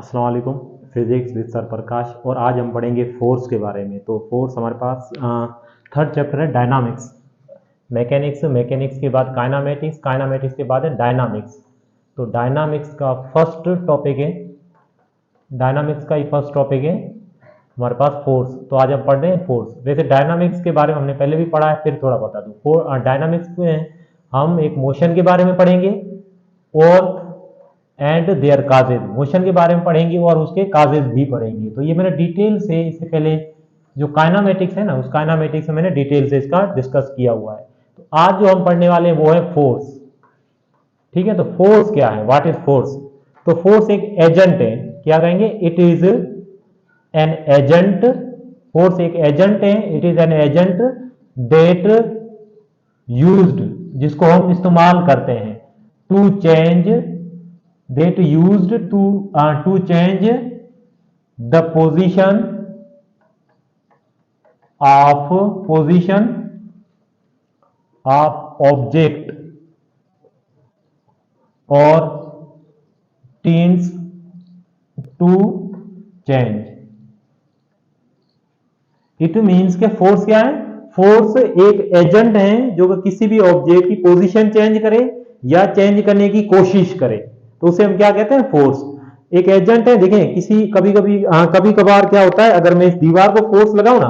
अस्सलाम वालेकुम। Physics with sir प्रकाश। और आज हम पढ़ेंगे फोर्स के बारे में। तो फोर्स हमारे पास थर्ड चैप्टर है डायनामिक्स। मैकेनिक्स के बाद काइनामेटिक्स के बाद है डायनामिक्स। तो डायनामिक्स का फर्स्ट टॉपिक है हमारे पास फोर्स। तो आज हम पढ़ रहे हैं फोर्स। वैसे डायनामिक्स के बारे में हमने पहले भी पढ़ा है, फिर थोड़ा बता दूं। डायनामिक्स में हम एक मोशन के बारे में पढ़ेंगे और एंड देयर काजेज, मोशन के बारे में पढ़ेंगे और उसके काजेज भी पढ़ेंगे। तो ये मैंने डिटेल से इससे पहले जो काइनामेटिक्स है ना, उस काइनामेटिक्स में मैंने डिटेल से इसका डिस्कस किया हुआ है। तो आज जो हम पढ़ने वाले हैं वो है फोर्स। ठीक है, तो फोर्स क्या है, व्हाट इज फोर्स? तो फोर्स एक एजेंट है। क्या कहेंगे? It is an agent. Force एक एजेंट है। It is an agent that used, जिसको हम इस्तेमाल करते हैं to change, that used to change the position of object or tends to change. It means के फोर्स क्या है? फोर्स एक एजेंट है जो किसी भी ऑब्जेक्ट की पोजीशन चेंज करे या चेंज करने की कोशिश करे, तो उसे हम क्या कहते हैं? फोर्स। एक एजेंट है। देखें, कभी कभार क्या होता है, अगर मैं इस दीवार को फोर्स लगाऊं ना,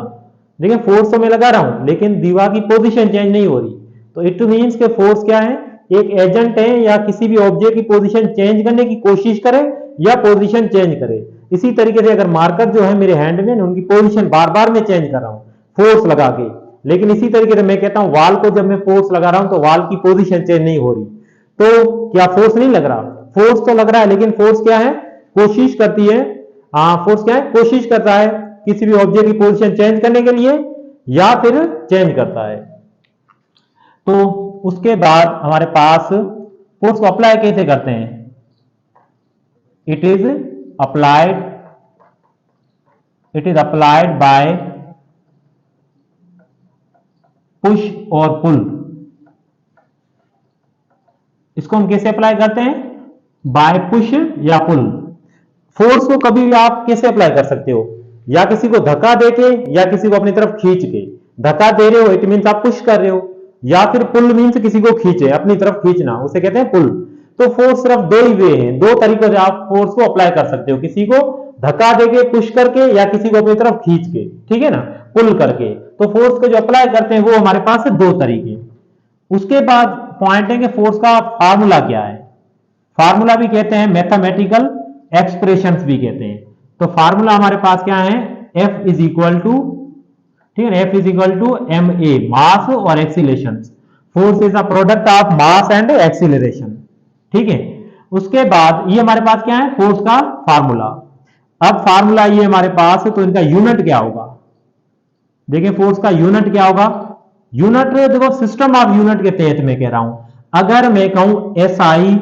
देखें फोर्स तो मैं लगा रहा हूं लेकिन दीवार की पोजीशन चेंज नहीं हो रही। तो इट मींस के फोर्स क्या है? एक एजेंट है या किसी भी ऑब्जेक्ट की पोजीशन चेंज करने की कोशिश करे या पोजीशन चेंज करे। इसी तरीके से अगर मार्कर जो है मेरे हैंड में, उनकी पोजीशन बार बार मैं चेंज कर रहा हूं फोर्स लगा के, लेकिन इसी तरीके से मैं कहता हूं वाल को जब मैं फोर्स लगा रहा हूं तो वाल की पोजीशन चेंज नहीं हो रही, तो क्या फोर्स नहीं लग रहा? फोर्स तो लग रहा है, लेकिन फोर्स क्या है? कोशिश करती है। फोर्स क्या है? कोशिश करता है किसी भी ऑब्जेक्ट की पोजीशन चेंज करने के लिए या फिर चेंज करता है। तो उसके बाद हमारे पास फोर्स को अप्लाई कैसे करते हैं? It is applied by push और पुल। इसको हम कैसे अप्लाई करते हैं? बाय पुश या पुल। फोर्स को कभी भी आप कैसे अप्लाई कर सकते हो? या किसी को धक्का देके या किसी को अपनी तरफ खींच के। धक्का दे रहे हो इट मींस आप पुश कर रहे हो, या फिर पुल मींस किसी को खींचे, अपनी तरफ खींचना, उसे कहते हैं पुल। तो फोर्स सिर्फ दो ही वे हैं, दो तरीकों से आप फोर्स को अप्लाई कर सकते हो, किसी को धक्का देके पुश करके या किसी को अपनी तरफ खींच के, ठीक है ना, पुल करके। तो फोर्स को जो अप्लाई करते हैं वो हमारे पास है दो तरीके। उसके बाद पॉइंट है कि फोर्स का फार्मूला क्या है। फार्मूला भी कहते हैं, मैथमेटिकल एक्सप्रेशंस भी कहते हैं। तो फार्मूला हमारे पास क्या है? F इज इक्वल टू, ठीक है, F is equal to M A, mass और acceleration. Force is a product of mass and acceleration, ठीक है। उसके बाद ये हमारे पास क्या है? फोर्स का फार्मूला। अब फार्मूला ये हमारे पास है, तो इनका यूनिट क्या होगा? देखिए फोर्स का यूनिट क्या होगा? यूनिट देखो, सिस्टम ऑफ यूनिट के तहत मैं कह रहा हूं। अगर मैं कहूं एसआई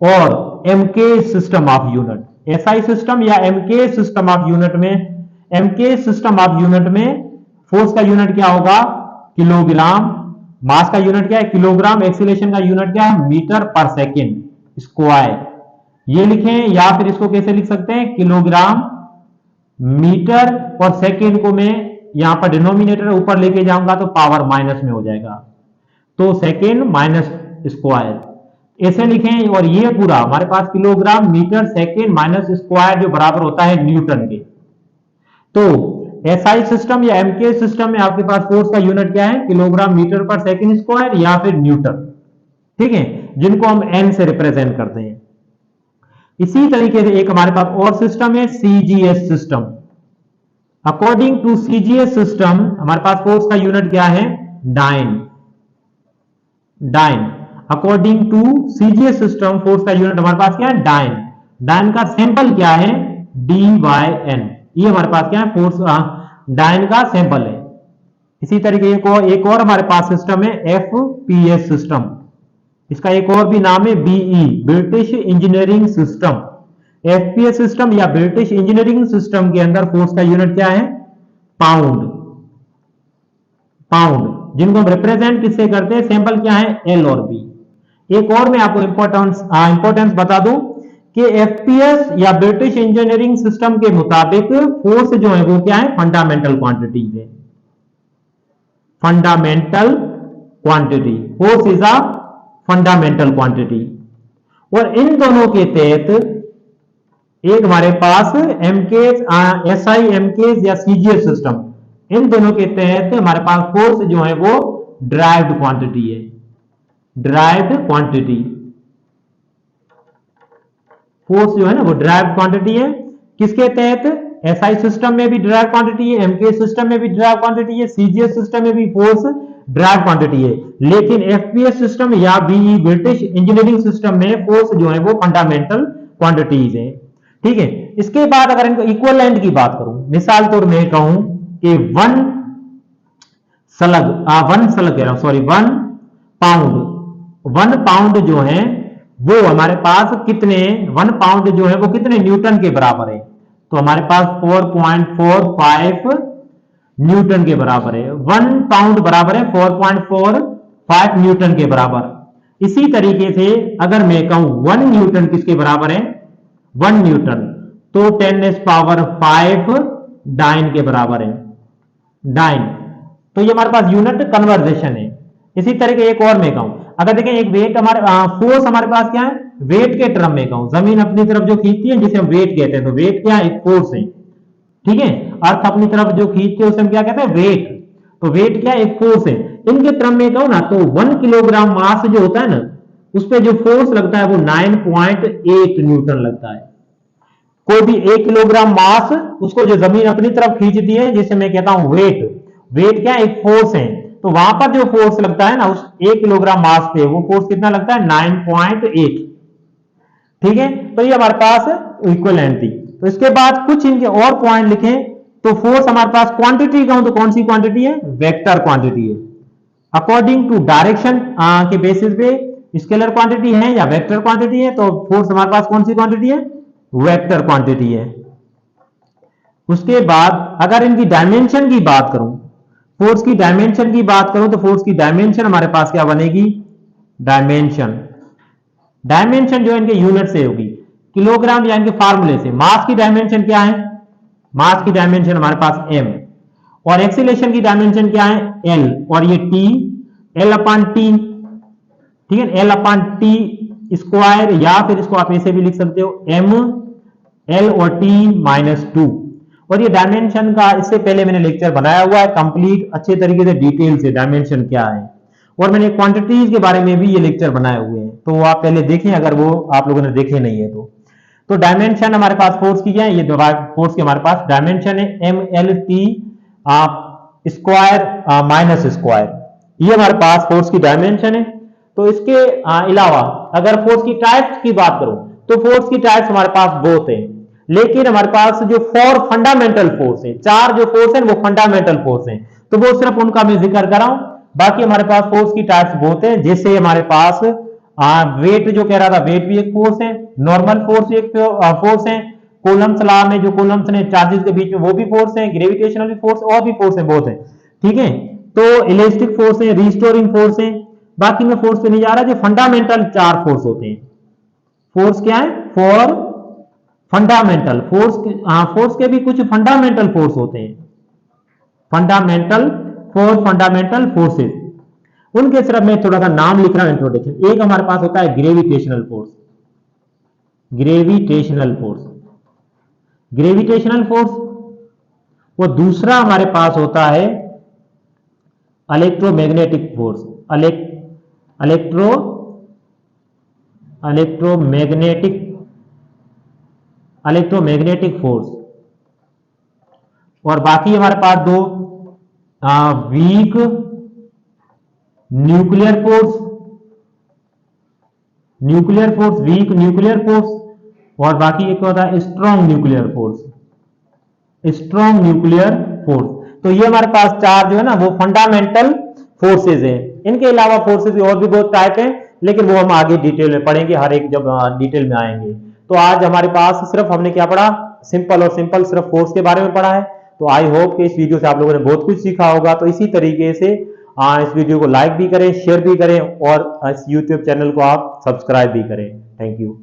और MK system of unit, SI system या एमके सिस्टम ऑफ यूनिट में, एमके सिस्टम ऑफ यूनिट में फोर्स का यूनिट क्या होगा? किलोग्राम। मास का यूनिट क्या है? किलोग्राम। एक्सीलरेशन का यूनिट क्या है? मीटर पर सेकेंड स्क्वायर। ये लिखें, या फिर इसको कैसे लिख सकते हैं? किलोग्राम मीटर और सेकेंड को मैं यहां पर डिनोमिनेटर ऊपर लेके जाऊंगा तो पावर माइनस में हो जाएगा, तो सेकेंड माइनस स्क्वायर ऐसे लिखें। और ये पूरा हमारे पास kilogram metre second minus square जो बराबर होता है न्यूटन के। तो एसआई सिस्टम या एमके सिस्टम में आपके पास फोर्स का यूनिट क्या है? किलोग्राम मीटर पर सेकेंड स्क्वायर या फिर न्यूटन, ठीक है, जिनको हम एन से रिप्रेजेंट करते हैं। इसी तरीके से एक हमारे पास और सिस्टम है, CGS system. According to CGS system हमारे पास फोर्स का यूनिट क्या है? Dyne. According to CGS system force का यूनिट हमारे पास क्या है? डाइन। डाइन का सैंपल क्या है? D Y N. ये हमारे पास क्या है? फोर्स डाइन का सैंपल है। इसी तरीके एक और हमारे पास सिस्टम है, एफपीएस सिस्टम। इसका एक और भी नाम है BE, British engineering system. FPS system या ब्रिटिश इंजीनियरिंग सिस्टम के अंदर फोर्स का यूनिट क्या है? पाउंड। जिनको हम रिप्रेजेंट किससे करते हैं? सैंपल क्या है? एल और बी। एक और मैं आपको इंपॉर्टेंस बता दूं कि एफपीएस या ब्रिटिश इंजीनियरिंग सिस्टम के मुताबिक फोर्स जो है वो क्या है, फंडामेंटल क्वांटिटीज है। Fundamental quantity, force is a fundamental quantity. और इन दोनों के तहत एक हमारे पास एमकेएस, एसआई एमकेएस या सीजीएस सिस्टम, इन दोनों के तहत हमारे पास फोर्स जो है वो ड्राइव्ड क्वांटिटी है। ड्राइव्ड क्वांटिटी, फोर्स जो है ना वो ड्राइव्ड क्वांटिटी है। किसके तहत? एसआई सिस्टम में भी ड्राइव क्वांटिटी है, एमकेएस सिस्टम में भी ड्राइव क्वांटिटी है, सीजीएस सिस्टम में भी फोर्स ड्राइव क्वांटिटी है। लेकिन एफपीएस सिस्टम या बीई ब्रिटिश इंजीनियरिंग सिस्टम में फोर्स जो है वो फंडामेंटल क्वांटिटीज है। ठीक है। इसके बाद अगर इनको इक्विवेलेंट की बात करूं, मिसाल तौर में कहूं कि वन पाउंड जो है वो हमारे पास कितने, 1 पाउंड जो है वो कितने न्यूटन के बराबर है? तो हमारे पास 4.45 न्यूटन के बराबर है। 1 पाउंड बराबर है 4.45 न्यूटन के बराबर। इसी तरीके से अगर मैं कहूं 1 न्यूटन किसके बराबर है? 1 न्यूटन तो 10⁵ डाइन के बराबर है। डाइन, तो ये हमारे पास यूनिट कन्वर्जेशन है। इसी तरीके एक और मैं कहूं, अगर देखें एक वेट हमारे फोर्स हमारे पास क्या है, वेट के टर्म में कहूं, जमीन अपनी तरफ जो खींचती है जिसे हम वेट कहते हैं, तो वेट क्या है? एक फोर्स है। ठीक है। अर्थ अपनी तरफ जो खींचते हैं उसे हम क्या कहते हैं? वेट। तो वेट क्या है? एक फोर्स है। इनके टर्म में कहूं ना तो 1 किलोग्राम मास जो होता है ना, उस पर जो फोर्स लगता है वो 9.8 न्यूटन लगता है। कोई भी 1 किलोग्राम मास, उसको जो जमीन अपनी तरफ खींचती है जिसे मैं कहता हूं वेट। वेट क्या है? एक फोर्स है। तो वहां पर जो फोर्स लगता है ना उस 1 किलोग्राम मास पे, वो फोर्स कितना लगता है? 9.8। ठीक है। तो ये हमारे पास इक्विवेलेंट थी। तो इसके बाद कुछ इनके और पॉइंट लिखें। तो फोर्स हमारे पास क्वांटिटी कहूं तो कौन सी क्वांटिटी है? वेक्टर क्वांटिटी है। अकॉर्डिंग टू डायरेक्शन के बेसिस पे स्केलर क्वांटिटी है या वेक्टर क्वांटिटी है, तो फोर्स हमारे पास कौन सी क्वांटिटी है? वेक्टर क्वांटिटी है। उसके बाद अगर इनकी डायमेंशन की बात करूं, फोर्स की डायमेंशन की बात करूं, तो फोर्स की डायमेंशन हमारे पास क्या बनेगी? डायमेंशन, डायमेंशन जो इनके यूनिट से होगी, किलोग्राम या इनके फार्मूले से। मास की डायमेंशन क्या है? मास की डायमेंशन हमारे पास m, और एक्सीलरेशन की डायमेंशन क्या है? l, और ये t, l/t। ठीक है, l/t स्क्वायर, या फिर इसको आप ऐसे भी लिख सकते हो m l और t-2। और ये डायमेंशन का इससे पहले मैंने लेक्चर बनाया हुआ है कंप्लीट, अच्छे तरीके से डिटेल से डायमेंशन क्या है, और मैंने क्वांटिटीज के बारे में भी ये लेक्चर बनाए हुए हैं, तो वो आप पहले देखें अगर वो आप लोगों ने देखे नहीं है तो। तो डायमेंशन हमारे पास फोर्स की है, ये फोर्स की हमारे पास डायमेंशन है ml/t स्क्वायर माइनस स्क्वायर, ये हमारे पास फोर्स की डायमेंशन है। तो इसके अलावा अगर फोर्स की टाइप्स की बात करूं, तो फोर्स की टाइप्स हमारे पास बहुत है, लेकिन हमारे पास जो 4 फंडामेंटल फोर्स है, 4 जो फोर्स है वो फंडामेंटल फोर्स है, तो वो सिर्फ उनका मैं जिक्र कर रहा हूं। बाकी हमारे पास फोर्स की टाइप्स बहुत है, जैसे हमारे पास वेट जो कह रहा था, वेट भी एक फोर्स है, नॉर्मल फोर्स एक फोर्स है, कूलम्ब्स लॉ में जो कूलम्ब्स ने चार्जेस के बीच में वो भी फोर्स है, ग्रेविटेशनल फोर्स और भी फोर्स है, बहुत है। ठीक है। तो इलेस्टिक फोर्स है, रिस्टोरिंग फोर्स है। बाकी में फोर्स पे नहीं जा रहा, जो फंडामेंटल 4 फोर्स होते हैं। फोर्स क्या है? 4 फंडामेंटल फोर्स। फोर्स के भी कुछ फंडामेंटल फोर्स होते हैं, फंडामेंटल 4 फंडामेंटल फोर्सेस। उनके सिर्फ मैं थोड़ा सा नाम लिख रहा हूं इंट्रोडक्शन। एक हमारे पास होता है gravitational force, gravitational force, gravitational force. वो दूसरा हमारे पास होता है इलेक्ट्रोमैग्नेटिक फोर्स, इलेक्ट्रोमैग्नेटिक फोर्स। और बाकी हमारे पास 2 weak nuclear force, weak nuclear force, और बाकी एक होता है strong nuclear force, strong nuclear force. तो ये हमारे पास 4 जो है ना वो फंडामेंटल फोर्सेज हैं। इनके अलावा फोर्सेज और भी बहुत टाइप हैं, लेकिन वो हम आगे डिटेल में पढ़ेंगे, हर एक जब डिटेल में आएंगे। तो आज हमारे पास सिर्फ हमने क्या पढ़ा? सिंपल और सिंपल सिर्फ फोर्स के बारे में पढ़ा है। तो आई होप कि इस वीडियो से आप लोगों ने बहुत कुछ सीखा होगा। तो इसी तरीके से इस वीडियो को लाइक भी करें, शेयर भी करें, और इस यूट्यूब चैनल को आप सब्सक्राइब भी करें। Thank you.